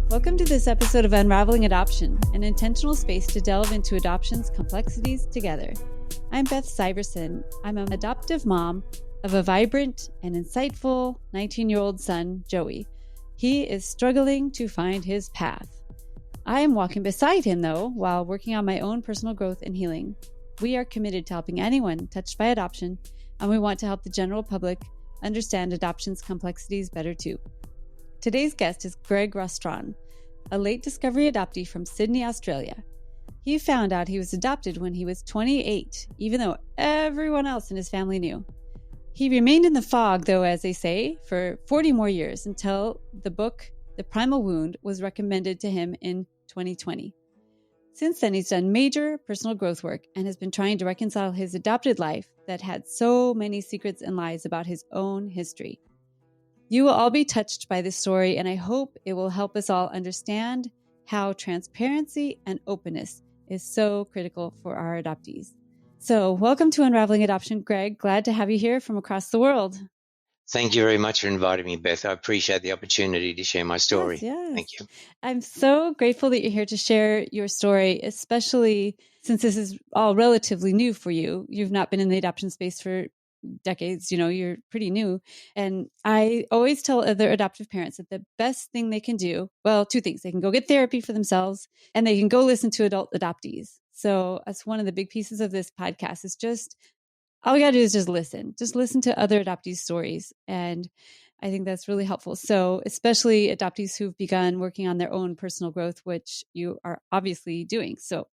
Welcome to this episode of Unraveling Adoption, an intentional space to delve into adoption's complexities together. I'm Beth Syverson. I'm an adoptive mom of a vibrant and insightful 19-year-old son, Joey. He is struggling to find his path. I am walking beside him, though, while working on my own personal growth and healing. We are committed to helping anyone touched by adoption, and we want to help the general public understand adoption's complexities better, too. Today's guest is Greg Rostron, a late discovery adoptee from Sydney, Australia. He found out he was adopted when he was 28, even though everyone else in his family knew. He remained in the fog, though, as they say, for 40 more years until the book, The Primal Wound, was recommended to him in 2020. Since then, he's done major personal growth work and has been trying to reconcile his adopted life that had so many secrets and lies about his own history. You will all be touched by this story, and I hope it will help us all understand how transparency and openness is so critical for our adoptees. So, welcome to Unraveling Adoption, Greg. Glad to have you here from across the world. Thank you very much for inviting me, Beth. I appreciate the opportunity to share my story. Yes. Thank you. I'm so grateful that you're here to share your story, especially since this is all relatively new for you. You've not been in the adoption space for decades, you're pretty new. And I always tell other adoptive parents that the best thing they can do, well, two things. They can go get therapy for themselves and they can go listen to adult adoptees. So that's one of the big pieces of this podcast is just, all you got to do is just listen to other adoptees' stories. And I think that's really helpful. So especially adoptees who've begun working on their own personal growth, which you are obviously doing. So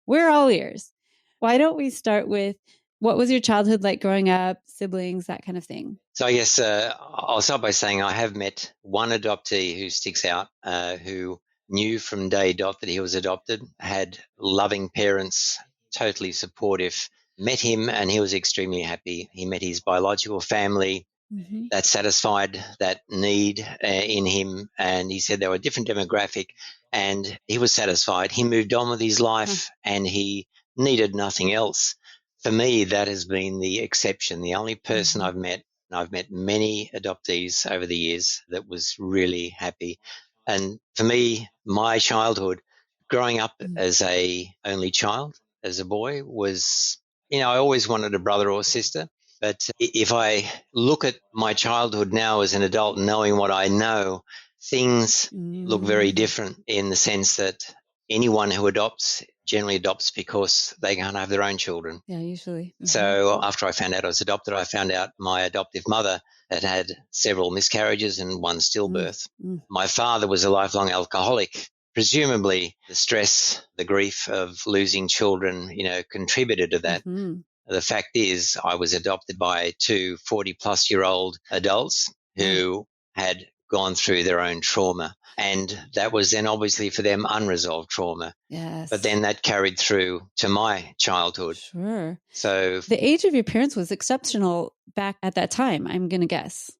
we're all ears. Why don't we start with, what was your childhood like growing up, siblings, that kind of thing? So I guess I'll start by saying I have met one adoptee who sticks out, who knew from day dot that he was adopted, had loving parents, totally supportive, met him and he was extremely happy. He met his biological family that satisfied that need in him. And he said they were a different demographic and he was satisfied. He moved on with his life and he needed nothing else. For me, that has been the exception. The only person I've met, and I've met many adoptees over the years that was really happy. And for me, my childhood, growing up as a only child, as a boy, was, I always wanted a brother or sister. But if I look at my childhood now as an adult, knowing what I know, things look very different in the sense that anyone who adopts generally adopts because they can't have their own children. Yeah, usually. So after I found out I was adopted, I found out my adoptive mother had several miscarriages and one stillbirth. My father was a lifelong alcoholic. Presumably the stress, the grief of losing children, contributed to that. The fact is I was adopted by two 40-plus-year-old adults who had gone through their own trauma. And that was then obviously for them unresolved trauma. Yes. But then that carried through to my childhood. Sure. So the age of your parents was exceptional back at that time, I'm going to guess.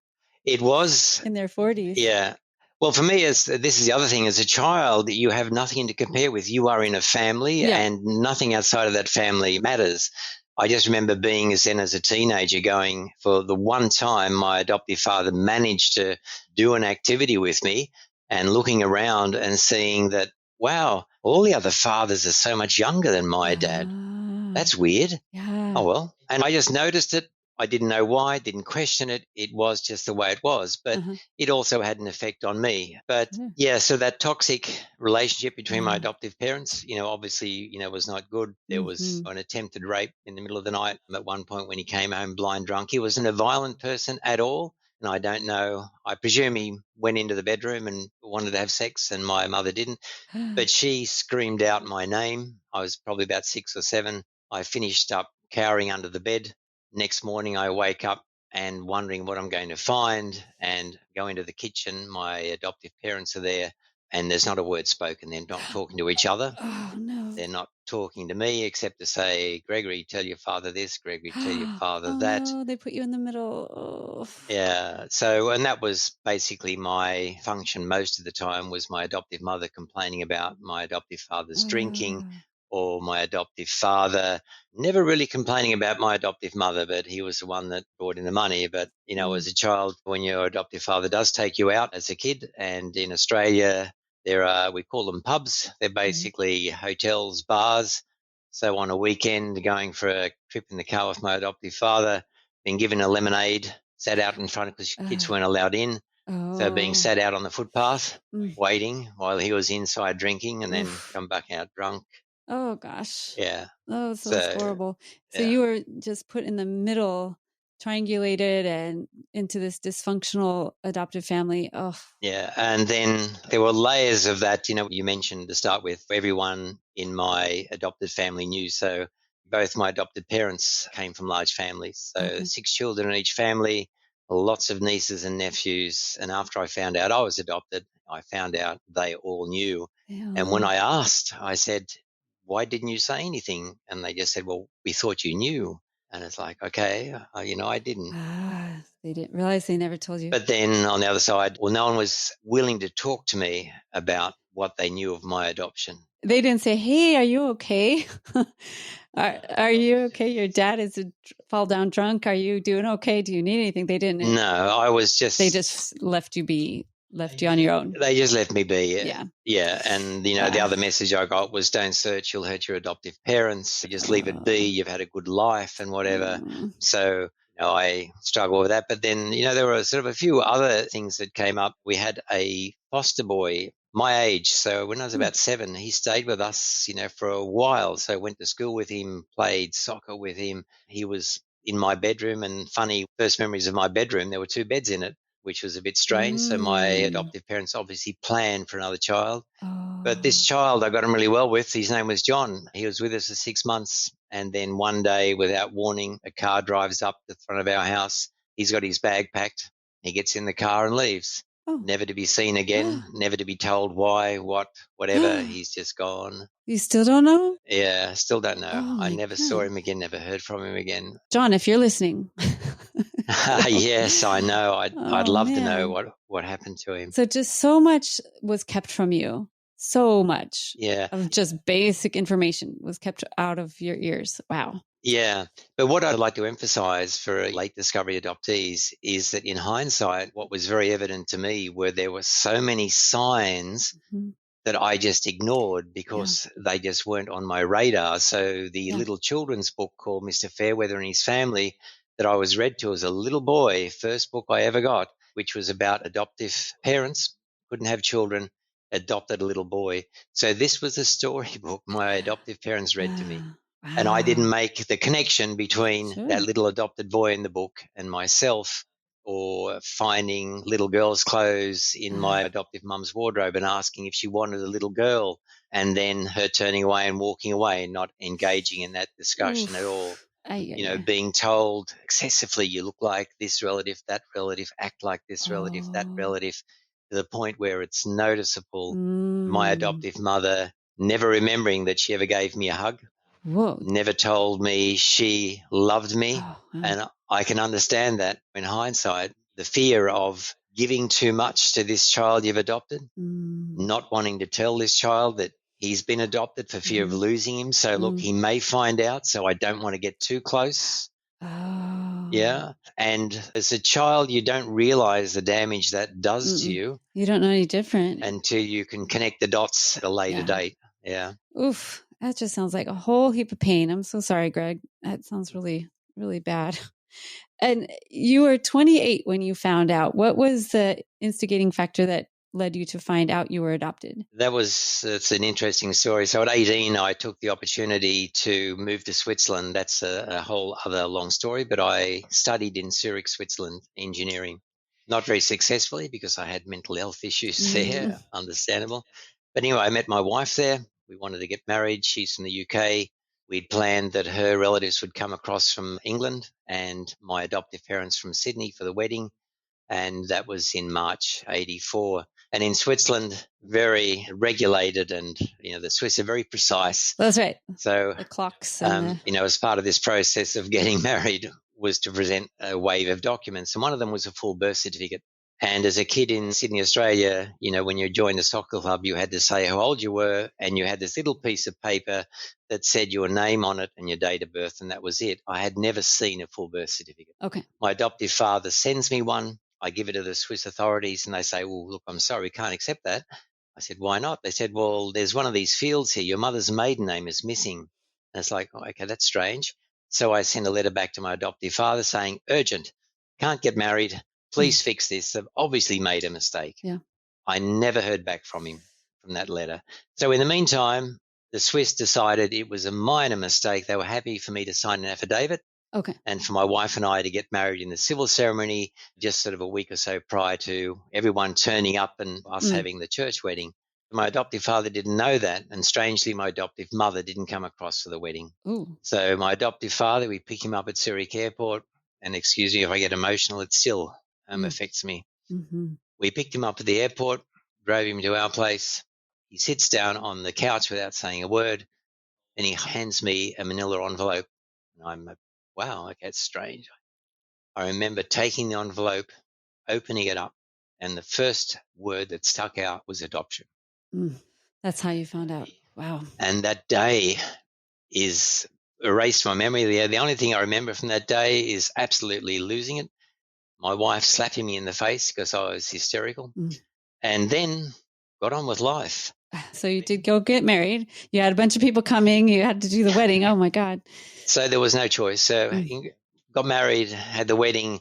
It was. In their 40s. Yeah. Well, for me, this is the other thing. As a child, you have nothing to compare with. You are in a family and nothing outside of that family matters. I just remember being as a teenager going, for the one time my adoptive father managed to do an activity with me and looking around and seeing that, wow, all the other fathers are so much younger than my dad. That's weird. Yeah. Oh, well. And I just noticed it. I didn't know why, didn't question it. It was just the way it was. But it also had an effect on me. But so that toxic relationship between my adoptive parents, obviously, was not good. There was an attempted rape in the middle of the night at one point when he came home blind drunk. He wasn't a violent person at all. And I don't know. I presume he went into the bedroom and wanted to have sex and my mother didn't. But she screamed out my name. I was probably about 6 or 7. I finished up cowering under the bed. Next morning, I wake up and wondering what I'm going to find and go into the kitchen. My adoptive parents are there and there's not a word spoken. They're not talking to each other. Oh, no. They're not talking to me except to say, Gregory, tell your father this, Gregory, tell your father that. Oh, they put you in the middle. Oh. Yeah. So, and that was basically my function most of the time was my adoptive mother complaining about my adoptive father's drinking. Or my adoptive father, never really complaining about my adoptive mother, but he was the one that brought in the money. But, as a child, when your adoptive father does take you out as a kid, and in Australia, We call them pubs. They're basically hotels, bars. So on a weekend, going for a trip in the car with my adoptive father, being given a lemonade, sat out in front because kids weren't allowed in. So being sat out on the footpath, waiting while he was inside drinking, and then come back out drunk. Oh, gosh. Yeah. Oh, sounds horrible. So yeah. you were just put in the middle, triangulated and into this dysfunctional adoptive family. Oh, Yeah. And then there were layers of that, you mentioned to start with. Everyone in my adopted family knew. So both my adopted parents came from large families. So 6 children in each family, lots of nieces and nephews. And after I found out I was adopted, I found out they all knew. And when I asked, I said, why didn't you say anything? And they just said, well, we thought you knew. And it's like, okay, I didn't. They didn't realize they never told you. But then on the other side, no one was willing to talk to me about what they knew of my adoption. They didn't say, hey, are you okay? Are you okay? Your dad is fall down drunk. Are you doing okay? Do you need anything? They didn't. No, I was just... They just left you on your own. They just left me be. Yeah. Yeah. And, the other message I got was, don't search, you'll hurt your adoptive parents. Just leave it be. You've had a good life and whatever. So I struggle with that. But then, there were sort of a few other things that came up. We had a foster boy my age. So when I was about 7, he stayed with us, for a while. So I went to school with him, played soccer with him. He was in my bedroom, and funny, first memories of my bedroom, there were 2 beds in it, which was a bit strange. So my adoptive parents obviously planned for another child. But this child I got on really well with. His name was John. He was with us for 6 months. And then one day, without warning, a car drives up to the front of our house. He's got his bag packed. He gets in the car and leaves. Never to be seen again, never to be told why, what, whatever. He's just gone. You still don't know? Yeah, still don't know. I never saw him again, never heard from him again. John, if you're listening. Yes, I know. I'd love to know what happened to him. So just so much was kept from you. So much of just basic information was kept out of your ears. Wow. Yeah. But what I'd like to emphasize for late discovery adoptees is that in hindsight, what was very evident to me were there were so many signs that I just ignored because they just weren't on my radar. So the little children's book called Mr. Fairweather and His Family that I was read to as a little boy, first book I ever got, which was about adoptive parents, couldn't have children, adopted a little boy. So this was a storybook my adoptive parents read to me. Wow. And I didn't make the connection between that little adopted boy in the book and myself, or finding little girl's clothes in my adoptive mum's wardrobe and asking if she wanted a little girl, and then her turning away and walking away and not engaging in that discussion at all. Being told excessively, you look like this relative, that relative, act like this relative, that relative, to the point where it's noticeable. My adoptive mother never remembering that she ever gave me a hug. Whoa. Never told me she loved me. And I can understand that in hindsight, the fear of giving too much to this child you've adopted, not wanting to tell this child that he's been adopted for fear of losing him. So look, he may find out, so I don't want to get too close. Yeah. And as a child, you don't realize the damage that does to you. You don't know any different until you can connect the dots at a later date. Yeah. Oof. That just sounds like a whole heap of pain. I'm so sorry, Greg. That sounds really, really bad. And you were 28 when you found out. What was the instigating factor that led you to find out you were adopted? It's an interesting story. So at 18, I took the opportunity to move to Switzerland. That's a whole other long story, but I studied in Zurich, Switzerland, engineering. Not very successfully because I had mental health issues there, understandable. But anyway, I met my wife there. We wanted to get married. She's from the UK. We'd planned that her relatives would come across from England and my adoptive parents from Sydney for the wedding. And that was in March 84. And in Switzerland, very regulated, and, the Swiss are very precise. That's right. So the clocks. as part of this process of getting married was to present a wave of documents. And one of them was a full birth certificate. And as a kid in Sydney, Australia, when you joined the soccer club, you had to say how old you were, and you had this little piece of paper that said your name on it and your date of birth, and that was it. I had never seen a full birth certificate. Okay. My adoptive father sends me one. I give it to the Swiss authorities, and they say, well, look, I'm sorry, we can't accept that. I said, why not? They said, well, there's one of these fields here. Your mother's maiden name is missing. And it's like, oh, okay, that's strange. So I sent a letter back to my adoptive father saying, urgent, can't get married. Please fix this. They've obviously made a mistake. Yeah. I never heard back from him from that letter. So in the meantime, the Swiss decided it was a minor mistake. They were happy for me to sign an affidavit. Okay. And for my wife and I to get married in the civil ceremony just sort of a week or so prior to everyone turning up and us having the church wedding. My adoptive father didn't know that, and strangely, my adoptive mother didn't come across for the wedding. Ooh. So my adoptive father, we pick him up at Zurich Airport, and excuse me if I get emotional, it still affects me. Mm-hmm. We picked him up at the airport, drove him to our place. He sits down on the couch without saying a word, and he hands me a manila envelope. And I'm wow, okay, it's strange. I remember taking the envelope, opening it up, and the first word that stuck out was adoption. That's how you found out. Wow. And that day is erased my memory. The only thing I remember from that day is absolutely losing it. My wife slapping me in the face because I was hysterical, and then got on with life. So you did go get married. You had a bunch of people coming. You had to do the wedding. Oh, my God. So there was no choice. So got married, had the wedding,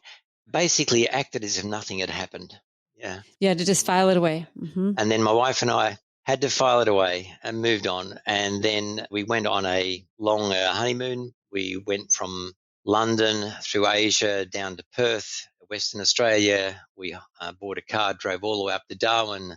basically acted as if nothing had happened. Yeah. You had to just file it away. Mm-hmm. And then my wife and I had to file it away and moved on. And then we went on a long honeymoon. We went from London through Asia down to Perth, Western Australia. We bought a car, drove all the way up to Darwin,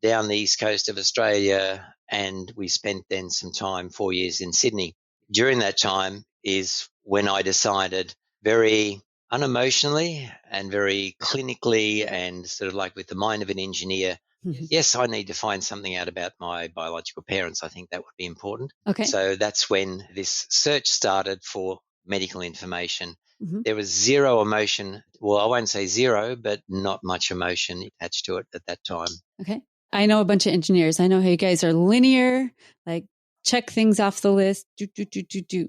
down the east coast of Australia, and we spent then some time, 4 years in Sydney. During that time is when I decided very unemotionally and very clinically and sort of like with the mind of an engineer, yes, I need to find something out about my biological parents. I think that would be important. Okay. So that's when this search started for medical information. There was zero emotion. Well, I won't say zero, but not much emotion attached to it at that time. Okay. I know a bunch of engineers. I know how you guys are linear, like check things off the list. Do.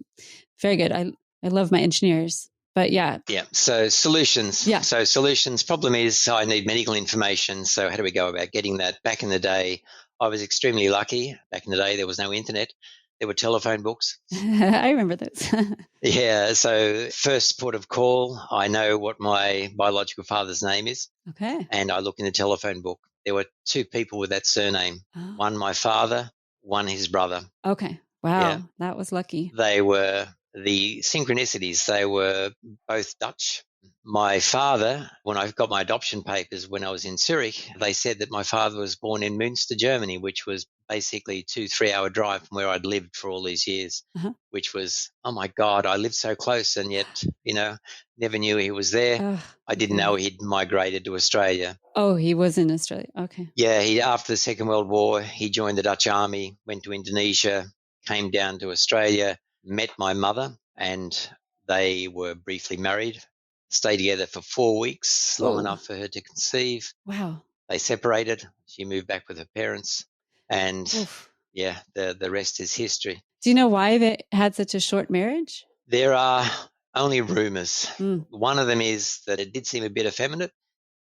Very good. I love my engineers, but yeah. Yeah. So solutions. Yeah. So solutions. Problem is I need medical information. So how do we go about getting that? Back in the day, I was extremely lucky. Back in the day, there was no internet. There were telephone books. I remember this. Yeah. So first port of call, I know what my biological father's name is. Okay. And I look in the telephone book. There were two people with that surname. One my father, one his brother. Okay. Wow. Yeah. That was lucky. They were the synchronicities. They were both Dutch. My father, when I got my adoption papers when I was in Zurich, they said that my father was born in Münster, Germany, which was basically a 2-3 hour drive from where I'd lived for all these years, which was, oh my God, I lived so close and yet, never knew he was there. I didn't know he'd migrated to Australia. Oh, he was in Australia. Okay. Yeah, after the Second World War, he joined the Dutch Army, went to Indonesia, came down to Australia, met my mother, and they were briefly married. Stayed together for 4 weeks, long enough for her to conceive. Wow. They separated. She moved back with her parents. And the rest is history. Do you know why they had such a short marriage? There are only rumors. One of them is that it did seem a bit effeminate,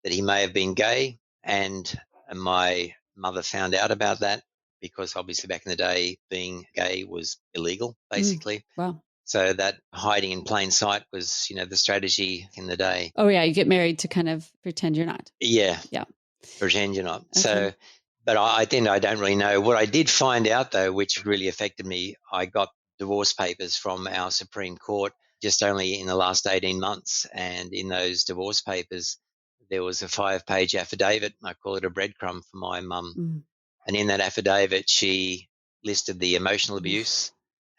that he may have been gay. And my mother found out about that because obviously back in the day, being gay was illegal, basically. Wow. So that hiding in plain sight was, the strategy in the day. Oh, yeah. You get married to kind of pretend you're not. Yeah. Yeah. Pretend you're not. Okay. So, but I don't really know. What I did find out, though, which really affected me, I got divorce papers from our Supreme Court just only in the last 18 months. And in those divorce papers, there was a 5-page affidavit. I call it a breadcrumb for my mum. And in that affidavit, she listed the emotional abuse.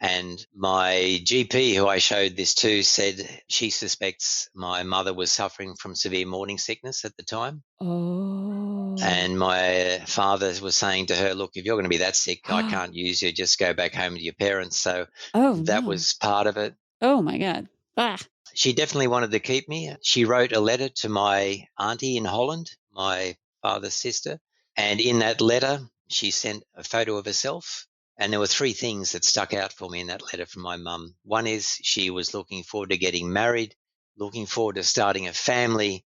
And my GP, who I showed this to, said she suspects my mother was suffering from severe morning sickness at the time. Oh. And my father was saying to her, look, if you're going to be that sick, I can't use you. Just go back home to your parents. So that was part of it. Oh, my God. She definitely wanted to keep me. She wrote a letter to my auntie in Holland, my father's sister. And in that letter, she sent a photo of herself. And there were 3 things that stuck out for me in that letter from my mum. One is she was looking forward to getting married, looking forward to starting a family,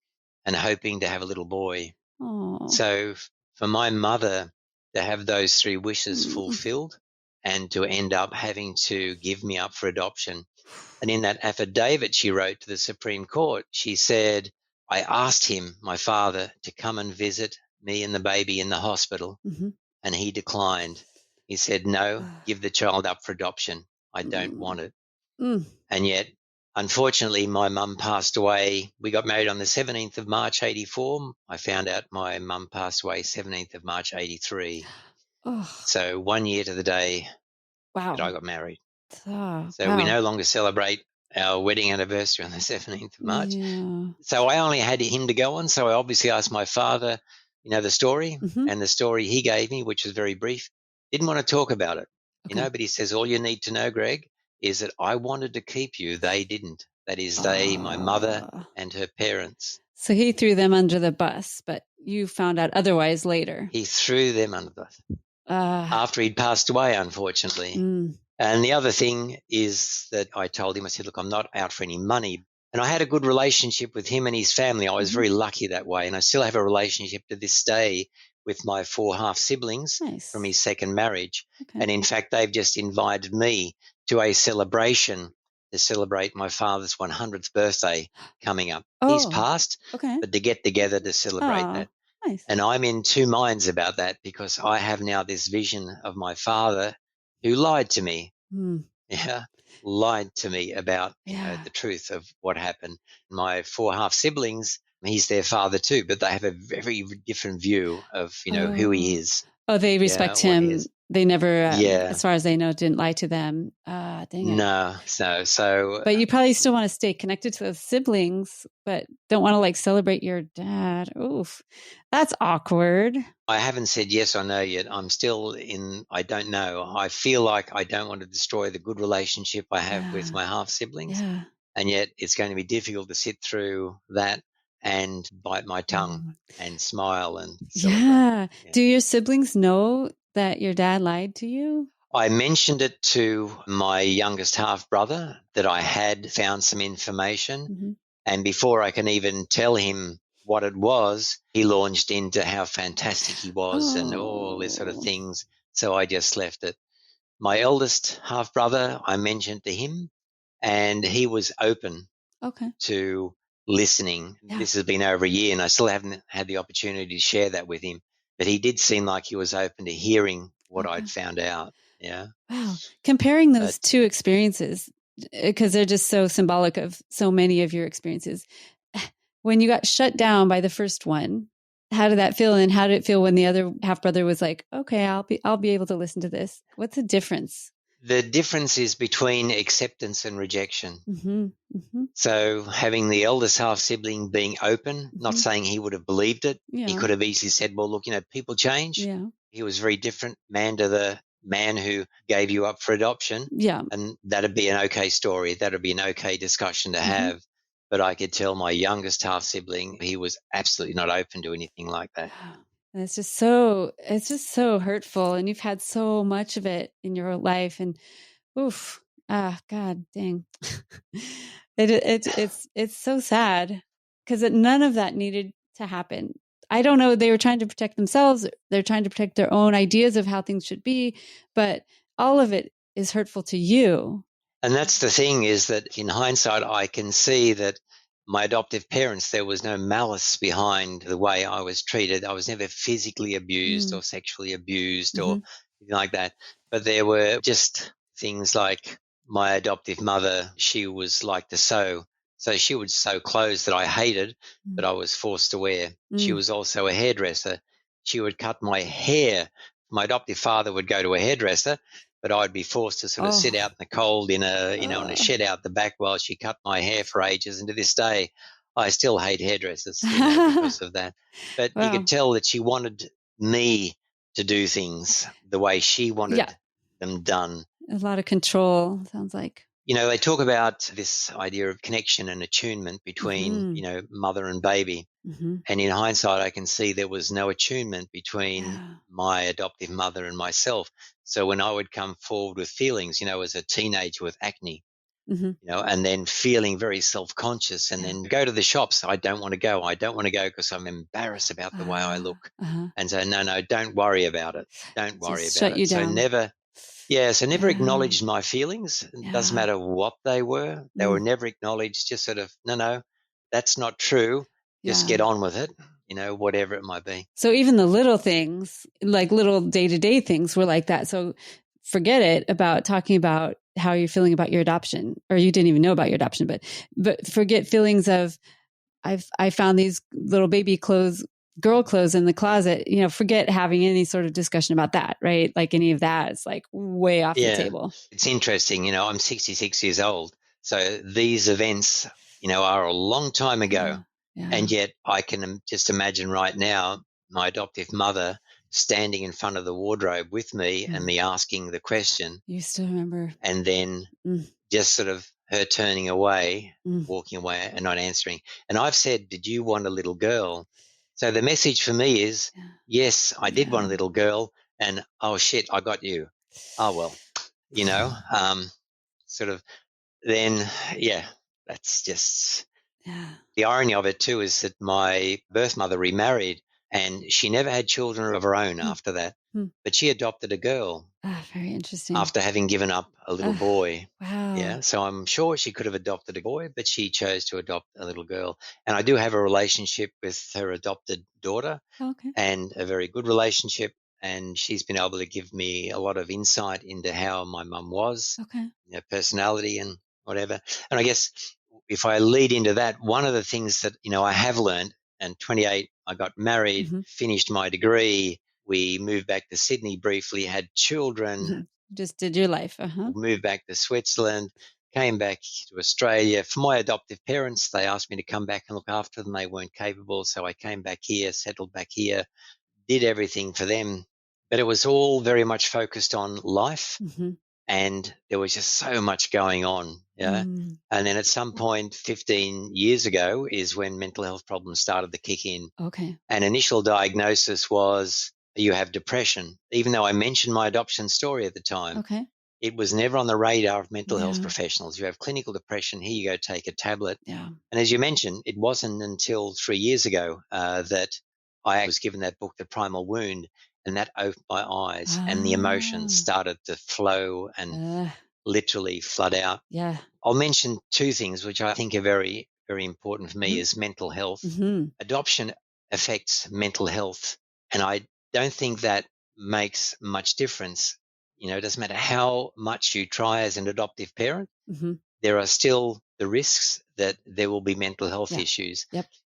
and hoping to have a little boy. Aww. So for my mother, to have those 3 wishes Mm. fulfilled and to end up having to give me up for adoption. And in that affidavit she wrote to the Supreme Court, she said, I asked him, my father, to come and visit me and the baby in the hospital, Mm-hmm. and he declined. He said, no, give the child up for adoption. I don't Mm. want it. Mm. And yet, unfortunately, my mum passed away. We got married on the 17th of March, 84. I found out my mum passed away 17th of March, 83. Oh, So 1 year to the day that I wow. got married. Oh, So we wow. no longer celebrate our wedding anniversary on the 17th of March. Yeah. So I only had him to go on. So I obviously asked my father, the story, Mm-hmm. and the story he gave me, which was very brief, didn't want to talk about it, Okay. but he says, all you need to know, Greg, is that I wanted to keep you. They didn't. That is they, my mother and her parents. So he threw them under the bus, but you found out otherwise later. He threw them under the bus after he'd passed away, unfortunately. Mm. And the other thing is that I told him, I said, look, I'm not out for any money. And I had a good relationship with him and his family. I was very lucky that way. And I still have a relationship to this day with my 4 half siblings Nice. from his second marriage. Okay. And in fact, they've just invited me to a celebration to celebrate my father's 100th birthday coming up. He's passed, okay. but to get together to celebrate that. Nice. And I'm in 2 minds about that because I have now this vision of my father who lied to me. Mm. Yeah, lied to me about the truth of what happened. My 4 half siblings, he's their father too, but they have a very different view of who he is. Oh, they respect him. They never, as far as they know, didn't lie to them. Dang it. No, so. But you probably still want to stay connected to those siblings, but don't want to celebrate your dad. Oof, that's awkward. I haven't said yes or no yet. I'm still I don't know. I feel like I don't want to destroy the good relationship I have with my half siblings. Yeah. And yet it's going to be difficult to sit through that and bite my tongue and smile and celebrate. Yeah. Do your siblings know that your dad lied to you? I mentioned it to my youngest half brother that I had found some information. Mm-hmm. And before I can even tell him what it was, he launched into how fantastic he was and all this sort of things. So I just left it. My eldest half brother, I mentioned to him, and he was open to listening. Yeah. This has been over a year and I still haven't had the opportunity to share that with him, but he did seem like he was open to hearing what I'd found out. Yeah. Wow. Comparing those 2 experiences, because they're just so symbolic of so many of your experiences. When you got shut down by the first one, how did that feel? And how did it feel when the other half brother was like, okay, I'll be able to listen to this? What's the difference? The difference is between acceptance and rejection. Mm-hmm. Mm-hmm. So having the eldest half sibling being open, not saying he would have believed it. Yeah. He could have easily said, well, look, people change. Yeah. He was very different man to the man who gave you up for adoption. Yeah. And that'd be an okay story. That'd be an okay discussion to have. But I could tell my youngest half sibling, he was absolutely not open to anything like that. And it's just so hurtful. And you've had so much of it in your life. And God dang. It's so sad because none of that needed to happen. I don't know. They were trying to protect themselves. They're trying to protect their own ideas of how things should be. But all of it is hurtful to you. And that's the thing, is that in hindsight, I can see that my adoptive parents, there was no malice behind the way I was treated. I was never physically abused or sexually abused or anything like that. But there were just things like my adoptive mother, she was like to sew. So she would sew clothes that I hated, but I was forced to wear. She was also a hairdresser. She would cut my hair. My adoptive father would go to a hairdresser, but I'd be forced to sort of sit out in the cold in a shed out the back while she cut my hair for ages. And to this day, I still hate hairdressers because of that. But you could tell that she wanted me to do things the way she wanted them done. A lot of control, sounds like. They talk about this idea of connection and attunement between, mother and baby. Mm-hmm. And in hindsight, I can see there was no attunement between my adoptive mother and myself. So when I would come forward with feelings, as a teenager with acne, and then feeling very self-conscious, and then go to the shops. I don't want to go. I don't want to go because I'm embarrassed about the way I look. And so, no, don't worry about it. Don't worry Just about shut it. you So down. never acknowledged my feelings. It doesn't matter what they were. They were never acknowledged. Just sort of, no, that's not true. Just get on with it, whatever it might be. So even the little things, like little day-to-day things were like that. So forget it about talking about how you're feeling about your adoption, or you didn't even know about your adoption, but forget feelings of, I found these little baby clothes, girl clothes in the closet, forget having any sort of discussion about that, right? Like any of that is like way off the table. It's interesting. I'm 66 years old. So these events, are a long time ago. And yet I can just imagine right now my adoptive mother standing in front of the wardrobe with me and me asking the question. You still remember. And then just sort of her turning away, walking away and not answering. And I've said, did you want a little girl? So the message for me is, yes, I did want a little girl. And, oh, shit, I got you. Oh, well, sort of then, that's just the irony of it too, is that my birth mother remarried and she never had children of her own after that, but she adopted a girl. Very interesting. After having given up a little boy. Wow. Yeah. So I'm sure she could have adopted a boy, but she chose to adopt a little girl. And I do have a relationship with her adopted daughter. And a very good relationship. And she's been able to give me a lot of insight into how my mum was, personality and whatever. And I guess if I lead into that, one of the things that, I have learned, and 28, I got married, finished my degree. We moved back to Sydney briefly, had children. Just did your life. Moved back to Switzerland, came back to Australia. For my adoptive parents, they asked me to come back and look after them. They weren't capable. So I came back here, settled back here, did everything for them. But it was all very much focused on life. And there was just so much going on. Yeah. And then at some point, 15 years ago, is when mental health problems started to kick in. An initial diagnosis was, you have depression. Even though I mentioned my adoption story at the time, it was never on the radar of mental health professionals. You have clinical depression. Here you go, take a tablet. And as you mentioned, it wasn't until 3 years ago that I was given that book, The Primal Wound, and that opened my eyes and the emotions started to flow and literally flood out. I'll mention two things which I think are very, very important for me is mental health. Adoption affects mental health, and I don't think that makes much difference. It doesn't matter how much you try as an adoptive parent, there are still the risks that there will be mental health issues.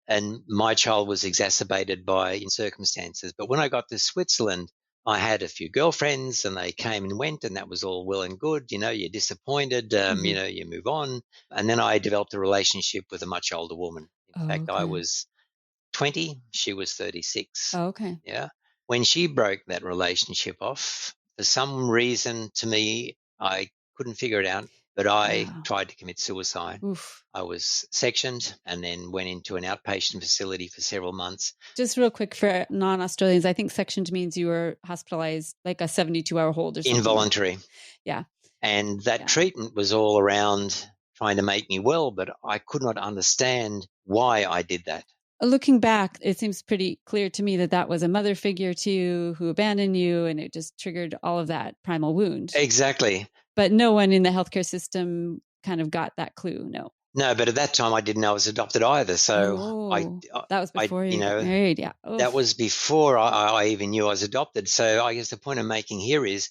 And my child was exacerbated by circumstances. But when I got to Switzerland, I had a few girlfriends and they came and went, and that was all well and good. You're disappointed, you move on. And then I developed a relationship with a much older woman. In fact, I was 20, she was 36. Yeah. When she broke that relationship off, for some reason to me, I couldn't figure it out, but I tried to commit suicide. I was sectioned and then went into an outpatient facility for several months. Just real quick for non-Australians, I think sectioned means you were hospitalized like a 72-hour hold or something. Involuntary. And that treatment was all around trying to make me well, but I could not understand why I did that. Looking back, it seems pretty clear to me that that was a mother figure too who abandoned you, and it just triggered all of that primal wound. Exactly. But no one in the healthcare system kind of got that clue. No, but at that time I didn't know I was adopted either. So that was before you got married. That was before I even knew I was adopted. So I guess the point I'm making here is,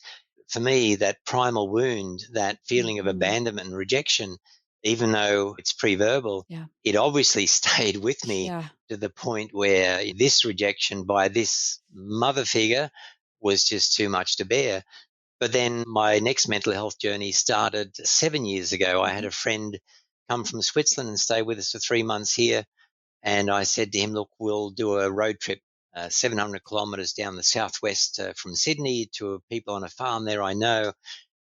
for me, that primal wound, that feeling of abandonment and rejection, even though it's pre-verbal, it obviously stayed with me to the point where this rejection by this mother figure was just too much to bear. But then my next mental health journey started 7 years ago. I had a friend come from Switzerland and stay with us for 3 months here. And I said to him, look, we'll do a road trip, 700 kilometers down the southwest from Sydney to people on a farm there I know.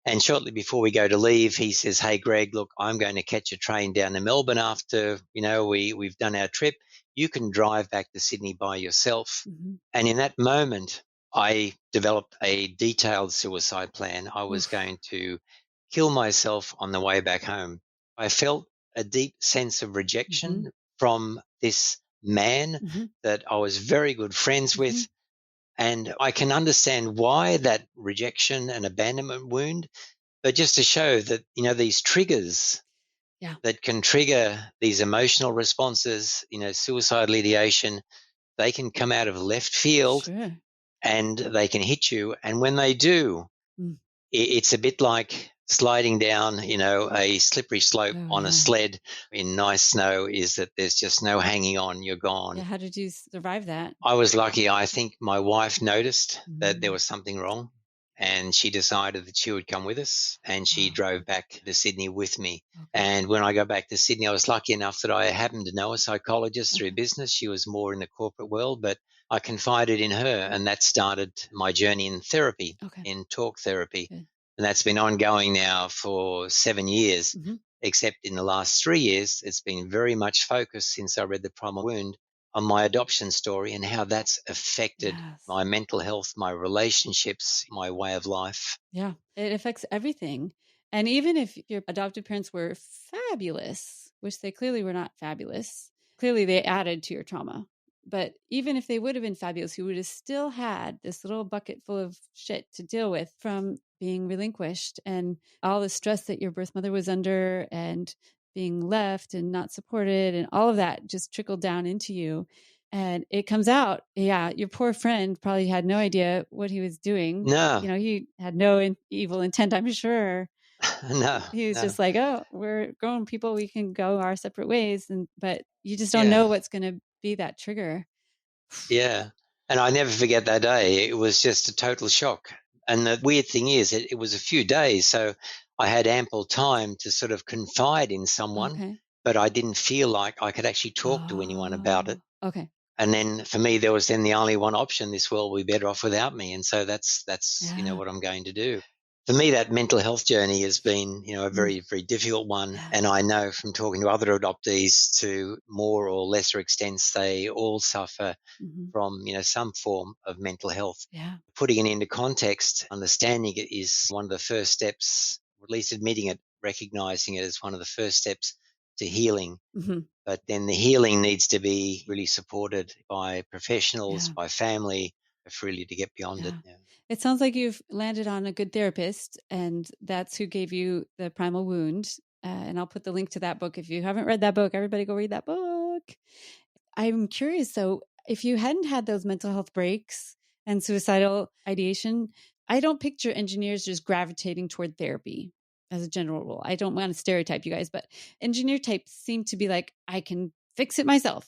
And shortly before we go to leave, he says, hey, Greg, look, I'm going to catch a train down to Melbourne after, we've done our trip. You can drive back to Sydney by yourself. And in that moment, I developed a detailed suicide plan. I was going to kill myself on the way back home. I felt a deep sense of rejection from this man that I was very good friends with. And I can understand why that rejection and abandonment wound, but just to show that, these triggers that can trigger these emotional responses, suicidal ideation, they can come out of left field and they can hit you. And when they do, it's a bit like sliding down, a slippery slope on a sled in nice snow, is that there's just no hanging on, you're gone. Yeah, how did you survive that? I was lucky. I think my wife noticed that there was something wrong, and she decided that she would come with us, and she drove back to Sydney with me. And when I got back to Sydney, I was lucky enough that I happened to know a psychologist through business. She was more in the corporate world, but I confided in her, and that started my journey in therapy, in talk therapy. And that's been ongoing now for 7 years, except in the last 3 years, it's been very much focused since I read The Primal Wound on my adoption story and how that's affected my mental health, my relationships, my way of life. Yeah, it affects everything. And even if your adoptive parents were fabulous, which they clearly were not fabulous, clearly they added to your trauma. But even if they would have been fabulous, you would have still had this little bucket full of shit to deal with from being relinquished and all the stress that your birth mother was under and being left and not supported, and all of that just trickled down into you. And it comes out, your poor friend probably had no idea what he was doing. No. He had no evil intent, I'm sure. No. He was just like, oh, we're grown people, we can go our separate ways. But you just don't know what's going to be that trigger. Yeah. And I never forget that day. It was just a total shock. And the weird thing is, it was a few days, so I had ample time to sort of confide in someone, but I didn't feel like I could actually talk to anyone about it. Okay. And then for me, there was then the only one option: this world will be better off without me. And so that's what I'm going to do. For me, that mental health journey has been, a very, very difficult one. And I know from talking to other adoptees to more or lesser extents, they all suffer from, some form of mental health. Yeah. Putting it into context, understanding it is one of the first steps, or at least admitting it, recognizing it as one of the first steps to healing. But then the healing needs to be really supported by professionals, by family, for really to get beyond it. Yeah. It sounds like you've landed on a good therapist, and that's who gave you the Primal Wound. And I'll put the link to that book. If you haven't read that book, everybody go read that book. I'm curious, though, if you hadn't had those mental health breaks and suicidal ideation, I don't picture engineers just gravitating toward therapy as a general rule. I don't want to stereotype you guys, but engineer types seem to be like, I can fix it myself.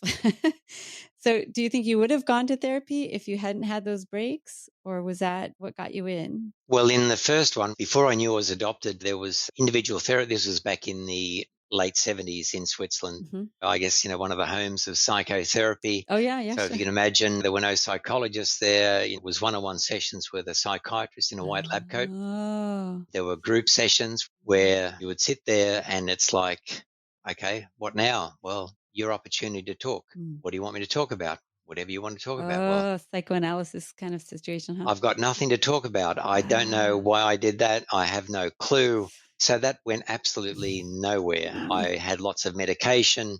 So do you think you would have gone to therapy if you hadn't had those breaks, or was that what got you in? Well, in the first one, before I knew I was adopted, there was individual therapy. This was back in the late 70s in Switzerland. I guess, one of the homes of psychotherapy. Oh, yeah. So if you can imagine, there were no psychologists there. It was one-on-one sessions with a psychiatrist in a white lab coat. There were group sessions where you would sit there and it's like, okay, what now? Well, your opportunity to talk. What do you want me to talk about? Whatever you want to talk about. Well, psychoanalysis kind of situation, huh? I've got nothing to talk about. I don't know why I did that. I have no clue. So that went absolutely nowhere. I had lots of medication,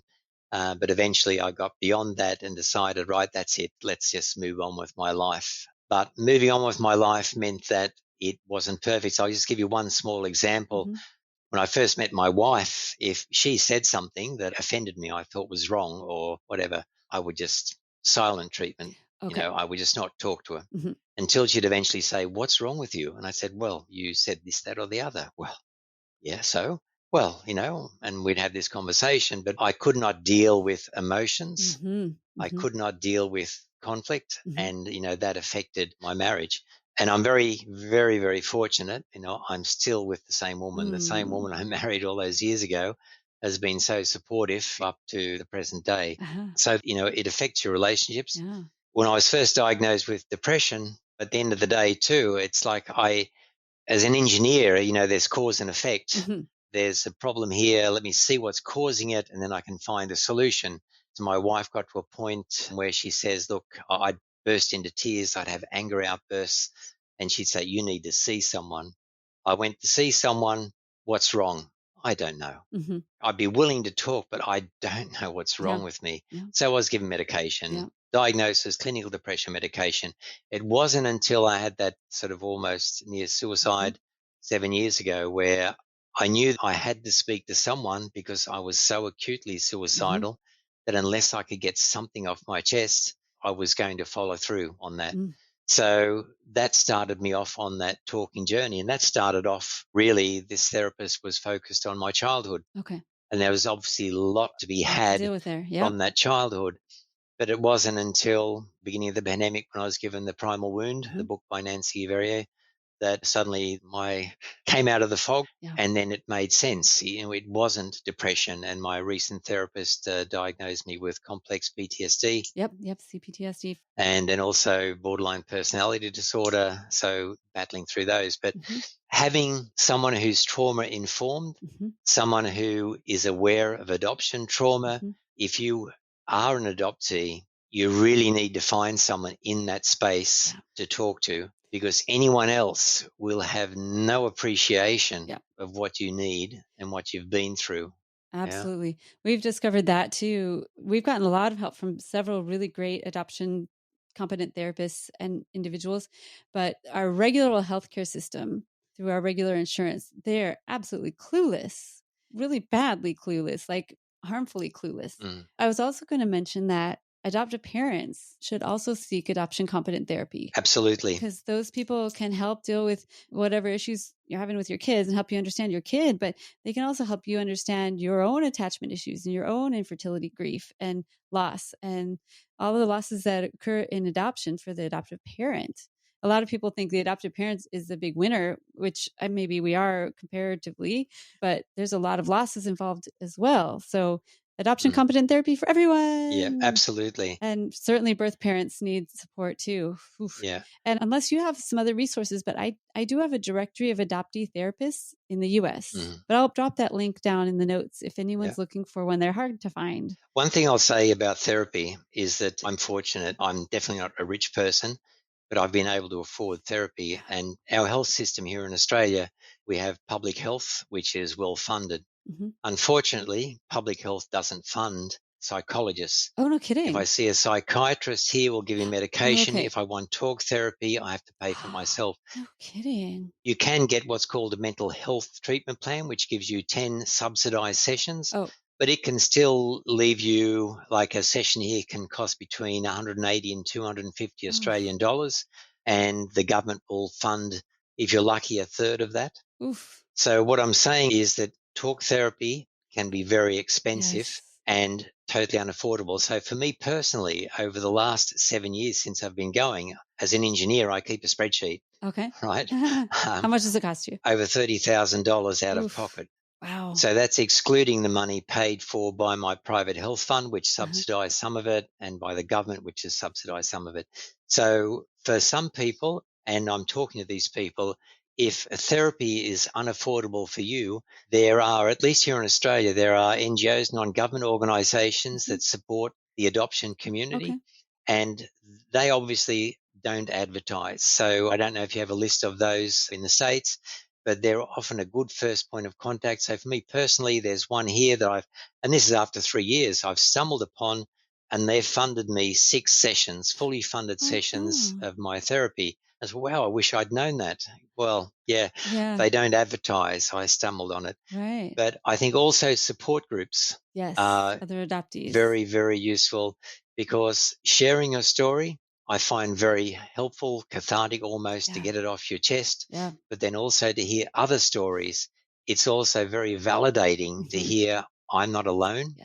but eventually I got beyond that and decided, right, that's it. Let's just move on with my life. But moving on with my life meant that it wasn't perfect. So I'll just give you one small example. When I first met my wife, if she said something that offended me, I thought was wrong or whatever, I would just silent treatment. I would just not talk to her until she'd eventually say, what's wrong with you? And I said, well, you said this, that, or the other. Well, yeah, so, well, and we'd have this conversation, but I could not deal with emotions. I could not deal with conflict. And, that affected my marriage. And I'm very, very, very fortunate. I'm still with the same woman. The same woman I married all those years ago has been so supportive up to the present day. So, it affects your relationships. Yeah. When I was first diagnosed with depression, at the end of the day too, it's like as an engineer, there's cause and effect. There's a problem here. Let me see what's causing it, and then I can find a solution. So my wife got to a point where she says, look, I'd burst into tears. I'd have anger outbursts. And she'd say, you need to see someone. I went to see someone. what's wrong? I don't know. Mm-hmm. I'd be willing to talk, but I don't know what's Yeah. wrong with me. Yeah. So I was given Yeah. medication, diagnosis, clinical depression medication. It wasn't until I had that sort of almost near suicide 7 years ago where I knew I had to speak to someone because I was so acutely suicidal that unless I could get something off my chest, I was going to follow through on that. Mm. So that started me off on that talking journey. And that started off really, this therapist was focused on my childhood. Okay. And there was obviously a lot to be A lot to had deal with there. Yeah. from that childhood. But it wasn't until the beginning of the pandemic when I was given the Primal Wound, the book by Nancy Verrier, that suddenly came out of the fog, Yeah. and then it made sense. It wasn't depression, and my recent therapist diagnosed me with complex PTSD. Yep. CPTSD. And then also borderline personality disorder, so battling through those. But having someone who's trauma informed, someone who is aware of adoption trauma, if you are an adoptee, you really need to find someone in that space to talk to, because anyone else will have no appreciation of what you need and what you've been through. Absolutely. Yeah. We've discovered that too. We've gotten a lot of help from several really great adoption competent therapists and individuals, but our regular healthcare system, through our regular insurance, they're absolutely clueless, really badly clueless, like harmfully clueless. I was also going to mention that adoptive parents should also seek adoption competent therapy. Absolutely. Because those people can help deal with whatever issues you're having with your kids and help you understand your kid, but they can also help you understand your own attachment issues and your own infertility grief and loss and all of the losses that occur in adoption for the adoptive parent. A lot of people think the adoptive parents is the big winner, which maybe we are comparatively, but there's a lot of losses involved as well. So adoption competent therapy for everyone. Yeah, absolutely. And certainly birth parents need support too. Oof. Yeah. And unless you have some other resources, but I do have a directory of adoptee therapists in the US, but I'll drop that link down in the notes if anyone's looking for one. They're hard to find. One thing I'll say about therapy is that I'm fortunate. I'm definitely not a rich person, but I've been able to afford therapy. And our health system here in Australia, we have public health, which is well funded. Unfortunately, public health doesn't fund psychologists. Oh, no kidding. If I see a psychiatrist here, we'll give him medication. If I want talk therapy, I have to pay for myself. No kidding. You can get what's called a mental health treatment plan, which gives you 10 subsidized sessions. But it can still leave you, like a session here can cost between 180 and 250 Australian dollars. And the government will fund, if you're lucky, a third of that. Oof. So what I'm saying is that talk therapy can be very expensive and totally unaffordable. So for me personally, over the last 7 years since I've been going, as an engineer, I keep a spreadsheet. Okay. Right. How much does it cost you? Over $30,000 out of pocket. Wow. So that's excluding the money paid for by my private health fund, which subsidized some of it, and by the government, which has subsidized some of it. So for some people, and I'm talking to these people, if therapy is unaffordable for you, there are, at least here in Australia, there are NGOs, non-government organizations that support the adoption community. And they obviously don't advertise. So I don't know if you have a list of those in the States, but they're often a good first point of contact. So for me personally, there's one here that and this is after 3 years, I've stumbled upon, and they've funded me 6 sessions, fully funded sessions of my therapy. I said, wow, I wish I'd known that. Well, yeah, they don't advertise. I stumbled on it. Right. But I think also support groups are other adoptees. Very, very useful, because sharing your story, I find very helpful, cathartic almost, to get it off your chest. But then also to hear other stories. It's also very validating to hear I'm not alone.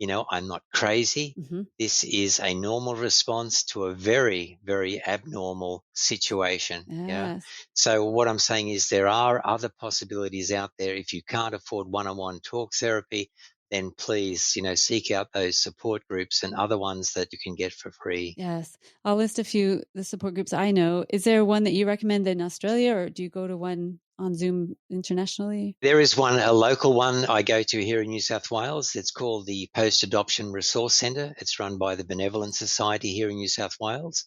I'm not crazy. This is a normal response to a very, very abnormal situation. So what I'm saying is there are other possibilities out there. If you can't afford one-on-one talk therapy, then please, seek out those support groups and other ones that you can get for free. Yes. I'll list a few, the support groups I know. Is there one that you recommend in Australia, or do you go to one on Zoom internationally? There is one, a local one I go to here in New South Wales. It's called the Post-Adoption Resource Centre. It's run by the Benevolent Society here in New South Wales.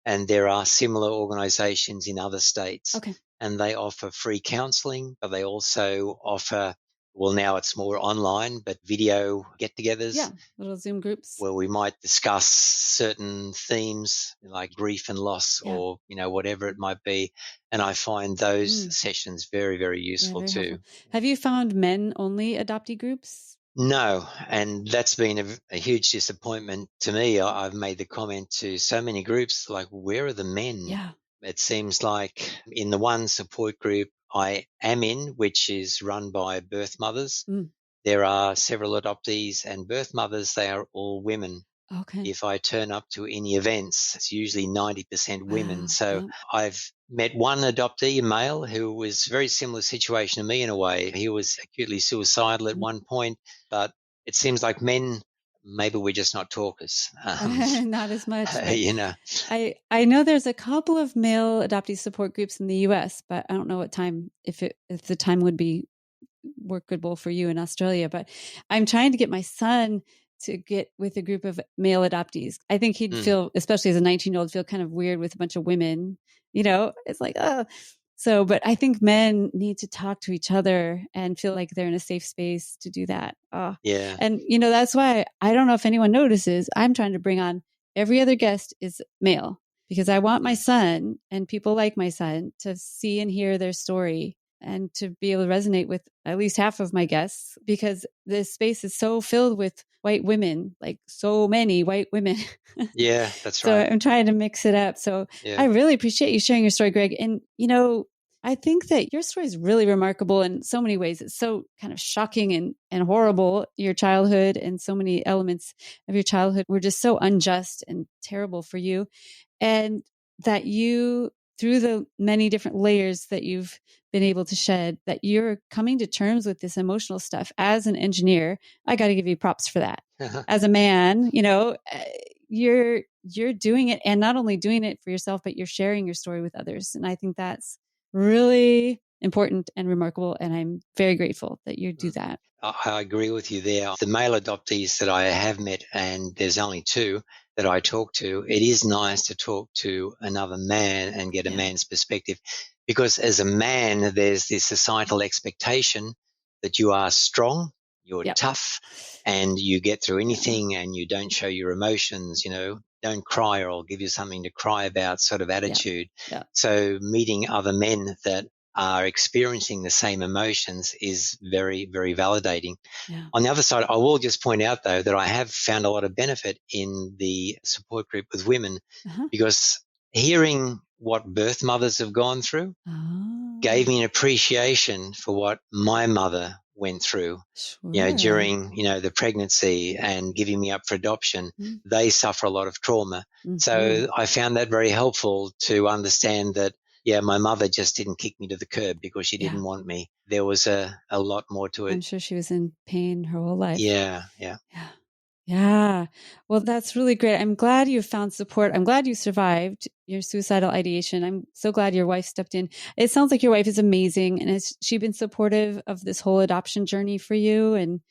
And there are similar organisations in other states. and they offer free counseling, but they also offer, well, now it's more online, but video get-togethers. Yeah, little Zoom groups. Where we might discuss certain themes like grief and loss, Yeah. or, whatever it might be. And I find those sessions very, very useful very too. helpful. Have you found men-only adoptee groups? No, and that's been a huge disappointment to me. I've made the comment to so many groups, like, where are the men? Yeah. It seems like in the one support group I am in, which is run by birth mothers, there are several adoptees and birth mothers. They are all women. Okay. If I turn up to any events, it's usually 90% women. Wow. So Yep. I've met one adoptee, a male, who was a very similar situation to me in a way. He was acutely suicidal at one point, but it seems like men, maybe we're just not talkers. Not as much. But I know there's a couple of male adoptee support groups in the U.S., but I don't know what time, if the time would be workable for you in Australia. But I'm trying to get my son to get with a group of male adoptees. I think he'd feel, especially as a 19-year-old, feel kind of weird with a bunch of women. It's like, oh. So, but I think men need to talk to each other and feel like they're in a safe space to do that. Yeah. And, that's why I don't know if anyone notices, I'm trying to bring on every other guest is male, because I want my son and people like my son to see and hear their story and to be able to resonate with at least half of my guests, because this space is so filled with white women, like so many white women. Yeah, that's so right. So I'm trying to mix it up. So I really appreciate you sharing your story, Greg. And, I think that your story is really remarkable in so many ways. It's so kind of shocking and horrible, your childhood, and so many elements of your childhood were just so unjust and terrible for you. And that you, through the many different layers that you've been able to shed, that you're coming to terms with this emotional stuff as an engineer. I got to give you props for that. As a man, you're doing it, and not only doing it for yourself, but you're sharing your story with others. And I think that's really important and remarkable. And I'm very grateful that you do that. I agree with you there. The male adoptees that I have met, and there's only two that I talk to, it is nice to talk to another man and get a man's perspective, because as a man, there's this societal expectation that you are strong, you're tough, and you get through anything, and you don't show your emotions, don't cry or I'll give you something to cry about sort of attitude. So meeting other men that are experiencing the same emotions is very, very validating. On the other side, I will just point out, though, that I have found a lot of benefit in the support group with women, because hearing what birth mothers have gone through gave me an appreciation for what my mother went through, during, the pregnancy and giving me up for adoption. They suffer a lot of trauma. So I found that very helpful to understand that, my mother just didn't kick me to the curb because she didn't want me. There was a lot more to it. I'm sure she was in pain her whole life. Yeah. Yeah. Well, that's really great. I'm glad you found support. I'm glad you survived your suicidal ideation. I'm so glad your wife stepped in. It sounds like your wife is amazing. And has she been supportive of this whole adoption journey for you? And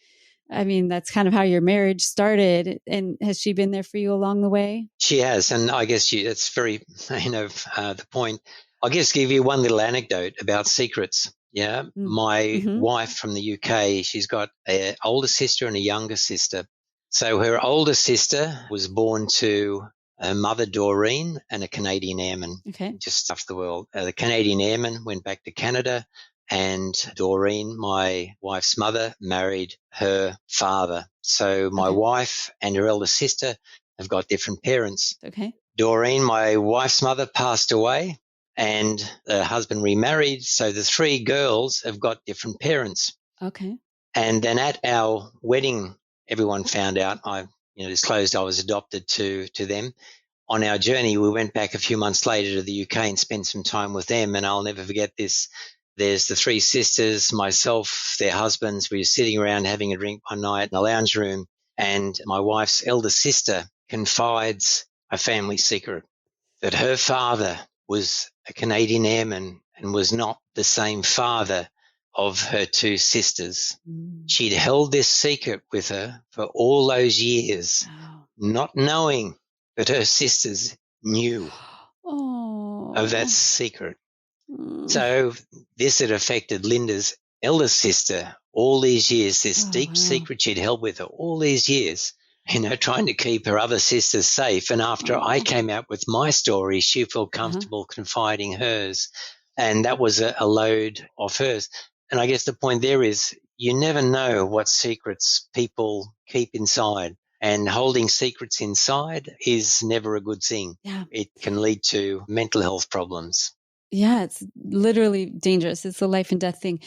I mean, that's kind of how your marriage started. And has she been there for you along the way? She has. And I guess that's very, the point. I'll just give you one little anecdote about secrets. Yeah. My wife from the UK, she's got an older sister and a younger sister. So her older sister was born to her mother, Doreen, and a Canadian airman. Just stuffed the world. The Canadian airman went back to Canada, and Doreen, my wife's mother, married her father. So my wife and her elder sister have got different parents. Doreen, my wife's mother, passed away, and her husband remarried. So the three girls have got different parents. And then at our wedding, everyone found out. I disclosed I was adopted to them. On our journey, we went back a few months later to the UK and spent some time with them, and I'll never forget this. There's the three sisters, myself, their husbands. We were sitting around having a drink one night in the lounge room, and my wife's elder sister confides a family secret, that her father was a Canadian airman and was not the same father of her two sisters. She'd held this secret with her for all those years, not knowing that her sisters knew of that secret. So this had affected Linda's eldest sister all these years, this deep secret she'd held with her all these years, trying to keep her other sisters safe. And after I came out with my story, she felt comfortable confiding hers. And that was a load off hers. And I guess the point there is you never know what secrets people keep inside. And holding secrets inside is never a good thing. Yeah. It can lead to mental health problems. Yeah, it's literally dangerous. It's a life and death thing.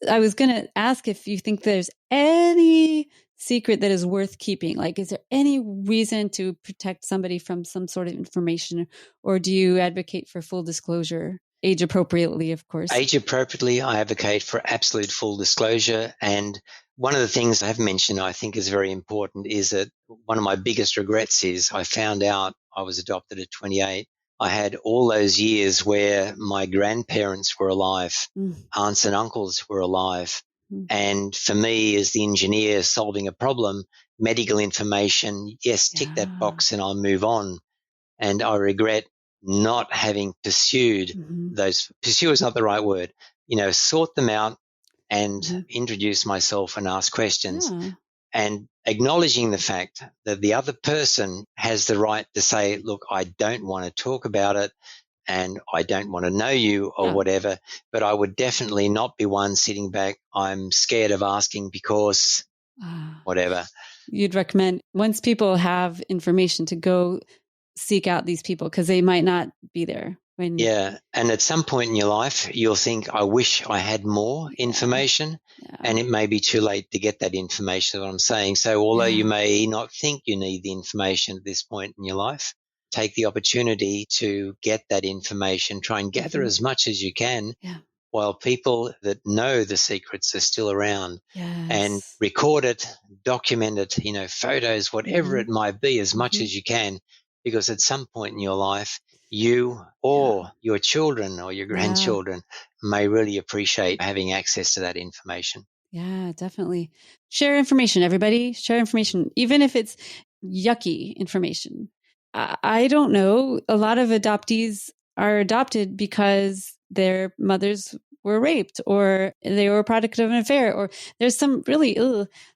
I was going to ask if you think there's any secret that is worth keeping. Like, is there any reason to protect somebody from some sort of information, or do you advocate for full disclosure? Age appropriately, of course. Age appropriately, I advocate for absolute full disclosure. And one of the things I've mentioned I think is very important is that one of my biggest regrets is I found out I was adopted at 28. I had all those years where my grandparents were alive, aunts and uncles were alive. And for me, as the engineer solving a problem, medical information, yes, tick that box and I'll move on. And I regret not having pursued those. Pursue is not the right word. Sort them out and introduce myself and ask questions. And acknowledging the fact that the other person has the right to say, look, I don't want to talk about it and I don't want to know you or whatever, but I would definitely not be one sitting back. I'm scared of asking because whatever. You'd recommend once people have information to go seek out these people because they might not be there. Yeah. And at some point in your life, you'll think, I wish I had more information and it may be too late to get that information, is what I'm saying. So although you may not think you need the information at this point in your life, take the opportunity to get that information, try and gather as much as you can while people that know the secrets are still around and record it, document it, photos, whatever it might be, as much as you can, because at some point in your life, you or your children or your grandchildren may really appreciate having access to that information. Yeah, definitely. Share information, everybody. Share information, even if it's yucky information. I don't know. A lot of adoptees are adopted because their mothers were raped or they were a product of an affair, or there's some really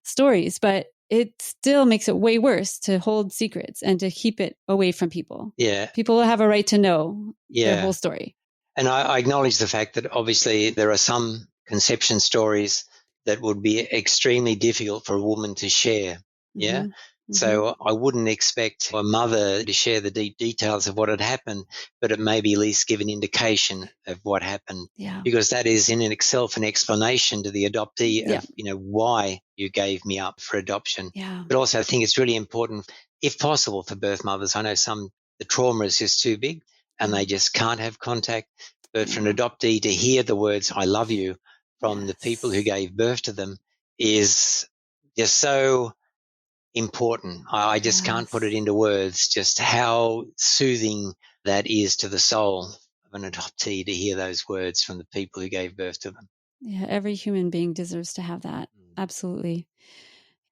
stories, but it still makes it way worse to hold secrets and to keep it away from people. Yeah. People have a right to know their whole story. And I acknowledge the fact that obviously there are some conception stories that would be extremely difficult for a woman to share. Yeah. So I wouldn't expect a mother to share the deep details of what had happened, but it maybe at least give an indication of what happened. Yeah. Because that is in itself an explanation to the adoptee of, why you gave me up for adoption. Yeah. But also I think it's really important, if possible, for birth mothers. I know the trauma is just too big and they just can't have contact. But for an adoptee to hear the words, I love you, from the people who gave birth to them is just so important. I just can't put it into words, just how soothing that is to the soul of an adoptee to hear those words from the people who gave birth to them. Yeah, every human being deserves to have that. Absolutely.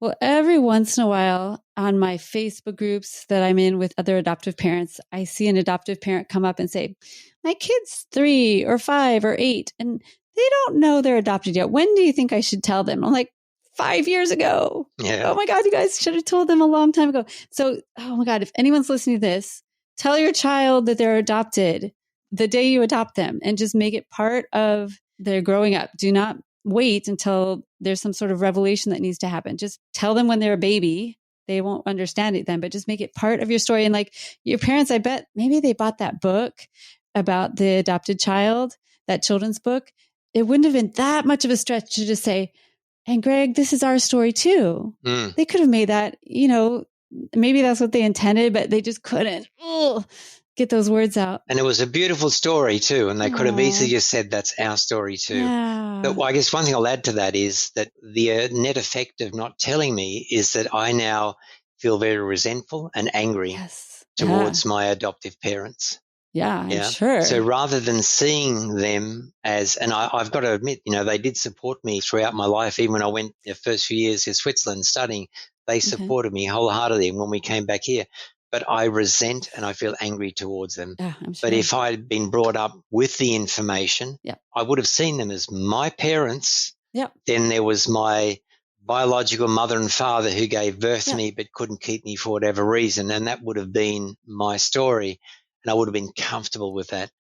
Well, every once in a while on my Facebook groups that I'm in with other adoptive parents, I see an adoptive parent come up and say, my kid's 3 or 5 or 8, and they don't know they're adopted yet. When do you think I should tell them? I'm like, 5 years ago. Yeah. Oh my God, you guys should have told them a long time ago. So, oh my God, if anyone's listening to this, tell your child that they're adopted the day you adopt them and just make it part of their growing up. Do not wait until there's some sort of revelation that needs to happen. Just tell them when they're a baby. They won't understand it then, but just make it part of your story. And like your parents, I bet maybe they bought that book about the adopted child, that children's book. It wouldn't have been that much of a stretch to just say, and Greg, this is our story too. They could have made that, maybe that's what they intended, but they just couldn't get those words out. And it was a beautiful story too. And they could have easily just said, that's our story too. Yeah. But I guess one thing I'll add to that is that the net effect of not telling me is that I now feel very resentful and angry towards my adoptive parents. Yeah, I'm sure. So rather than seeing them as, and I've got to admit, they did support me throughout my life. Even when I went the first few years in Switzerland studying, they supported me wholeheartedly. And when we came back here, but I resent and I feel angry towards them. I'm sure. But if I'd been brought up with the information, I would have seen them as my parents. Then there was my biological mother and father who gave birth to me but couldn't keep me for whatever reason, and that would have been my story, and I would have been comfortable with that.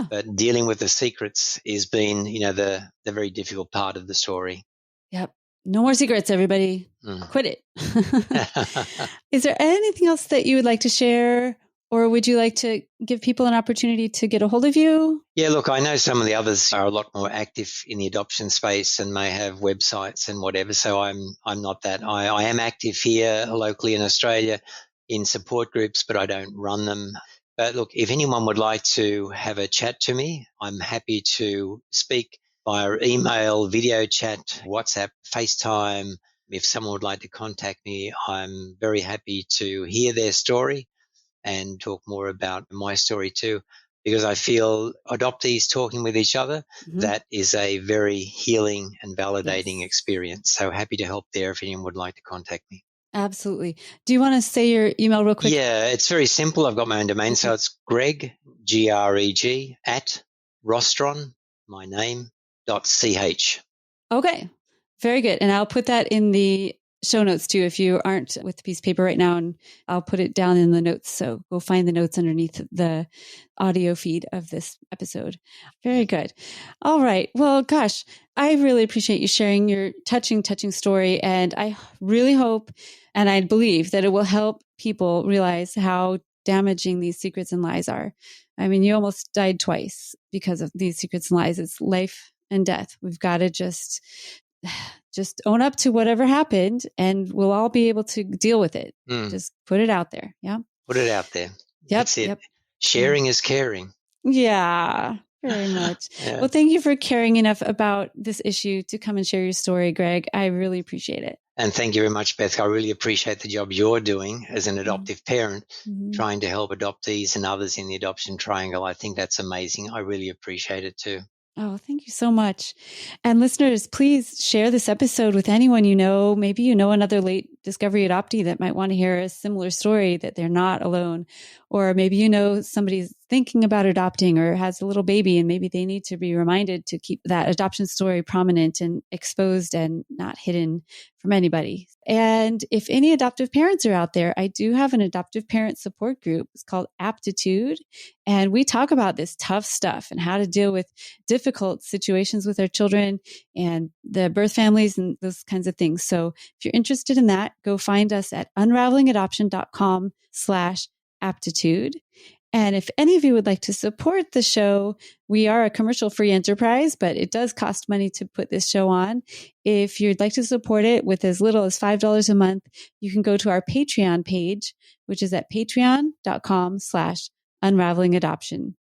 But dealing with the secrets has been, the very difficult part of the story. No more secrets, everybody. Quit it. Is there anything else that you would like to share, or would you like to give people an opportunity to get a hold of you? Yeah, look, I know some of the others are a lot more active in the adoption space and may have websites and whatever. So I'm not that. I am active here locally in Australia in support groups, but I don't run them. But look, if anyone would like to have a chat to me, I'm happy to speak via email, video chat, WhatsApp, FaceTime. If someone would like to contact me, I'm very happy to hear their story and talk more about my story too, because I feel adoptees talking with each other, that is a very healing and validating experience. So happy to help there if anyone would like to contact me. Absolutely. Do you want to say your email real quick? Yeah, it's very simple. I've got my own domain. So it's Greg, Greg, @Rostron, my name, .ch. Okay. Very good. And I'll put that in the show notes too, if you aren't with the piece of paper right now, and I'll put it down in the notes. So go find the notes underneath the audio feed of this episode. Very good. All right. Well, gosh, I really appreciate you sharing your touching story. And I really hope, and I believe that it will help people realize how damaging these secrets and lies are. I mean, you almost died twice because of these secrets and lies. It's life and death. We've got to just own up to whatever happened, and we'll all be able to deal with it. Just put it out there. Yeah. Put it out there. That's it. Sharing is caring. Yeah, very much. Well, thank you for caring enough about this issue to come and share your story, Greg. I really appreciate it. And thank you very much, Beth. I really appreciate the job you're doing as an adoptive parent, trying to help adoptees and others in the adoption triangle. I think that's amazing. I really appreciate it too. Oh, thank you so much. And listeners, please share this episode with anyone you know. Maybe you know another late discovery adoptee that might want to hear a similar story, that they're not alone. Or maybe you know somebody's thinking about adopting or has a little baby, and maybe they need to be reminded to keep that adoption story prominent and exposed and not hidden from anybody. And if any adoptive parents are out there, I do have an adoptive parent support group. It's called Aptitude. And we talk about this tough stuff and how to deal with difficult situations with our children and the birth families and those kinds of things. So if you're interested in that, go find us at unravelingadoption.com/aptitude. And if any of you would like to support the show, we are a commercial-free enterprise, but it does cost money to put this show on. If you'd like to support it with as little as $5 a month, you can go to our Patreon page, which is at patreon.com/unravelingadoption.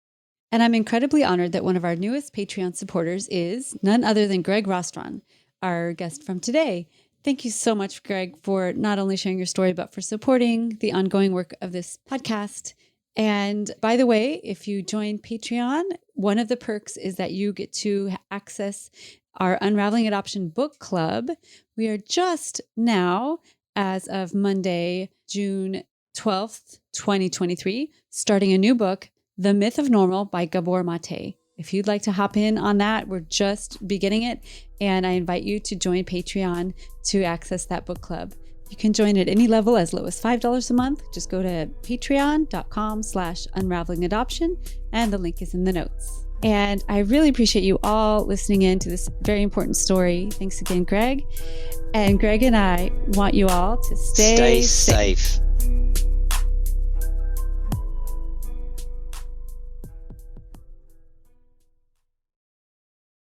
And I'm incredibly honored that one of our newest Patreon supporters is none other than Greg Rostron, our guest from today. Thank you so much, Greg, for not only sharing your story, but for supporting the ongoing work of this podcast. And by the way, if you join Patreon, one of the perks is that you get to access our Unraveling Adoption book club. We are just now, as of Monday, June 12th, 2023, starting a new book, The Myth of Normal by Gabor Mate. If you'd like to hop in on that, we're just beginning it. And I invite you to join Patreon to access that book club. You can join at any level as low as $5 a month. Just go to patreon.com/unravelingadoption, and the link is in the notes. And I really appreciate you all listening in to this very important story. Thanks again, Greg. And Greg and I want you all to stay safe.